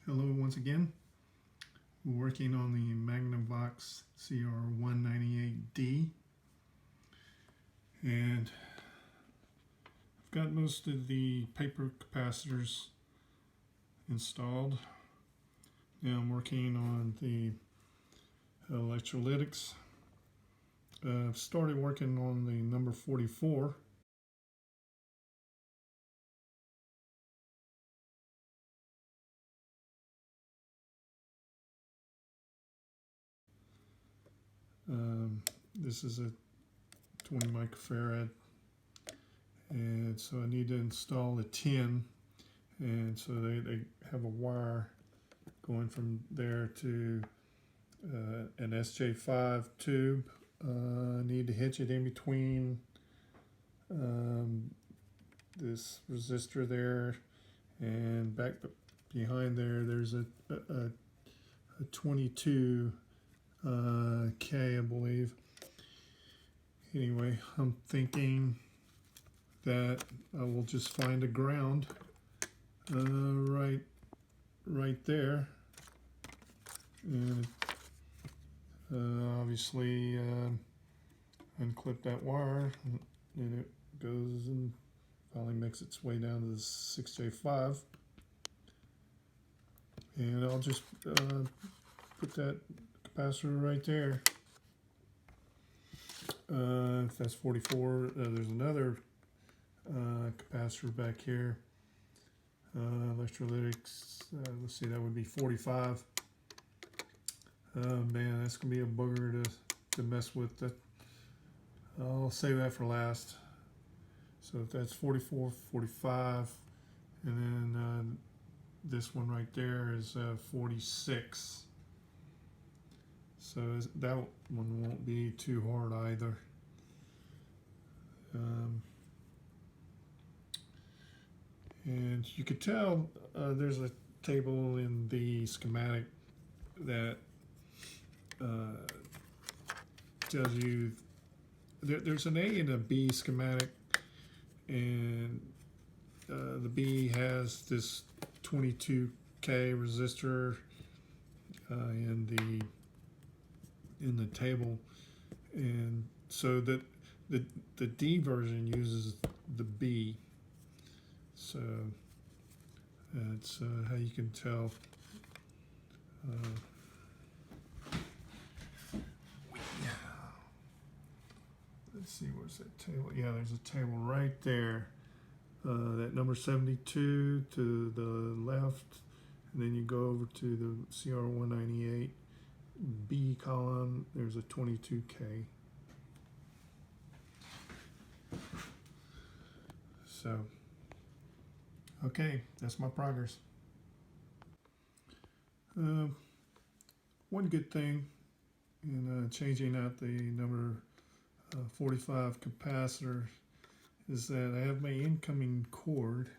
Hello once again. We're working on the Maganvox CR198D, and I've got most of the paper capacitors installed. Now I'm working on the electrolytics. I've started working on the number 44. This is a 20 microfarad, and so I need to install a 10, and so they have a wire going from there to an SJ5 tube. I need to hitch it in between this resistor there, and back behind there's a 22 K, I believe. Anyway, I'm thinking that I will just find a ground right there, and obviously unclip that wire, and it goes and finally makes its way down to the 6J5, and I'll just put that capacitor right there. If that's 44, there's another capacitor back here. Electrolytics, let's see, that would be 45. Man, that's gonna be a booger to mess with. That I'll save that for last. So if that's 44, 45, and then this one right there is 46. So that one won't be too hard either. And you could tell there's a table in the schematic that tells you there's an A and a B schematic, and the B has this 22K resistor in the table, and so that the D version uses the B. So that's how you can tell. Let's see, where's that table? Yeah, there's a table right there. That number 72 to the left, and then you go over to the CR198 B column. There's a 22K. So, okay, that's my progress. One good thing in changing out the number 45 capacitor is that I have my incoming cord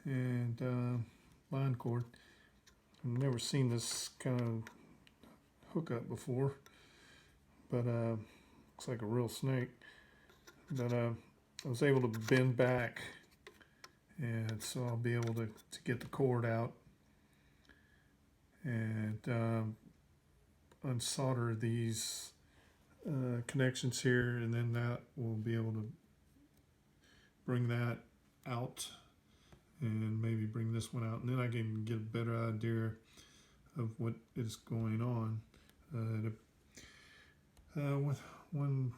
and line cord. I've never seen this kind of hookup before, but looks like a real snake. But I was able to bend back, and so I'll be able to get the cord out and unsolder these connections here, and then that will be able to bring that out and maybe bring this one out, and then I can get a better idea of what is going on. One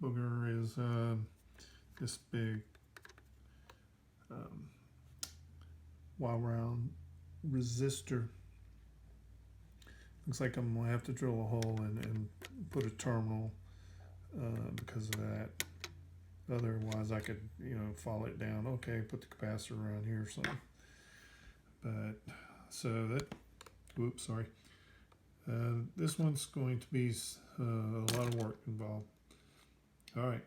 booger is this big wire-wound resistor. Looks like I'm gonna have to drill a hole and put a terminal because of that. Otherwise, I could, follow it down. Okay, put the capacitor around here or something. But so that, whoops, sorry. This one's going to be a lot of work involved. All right,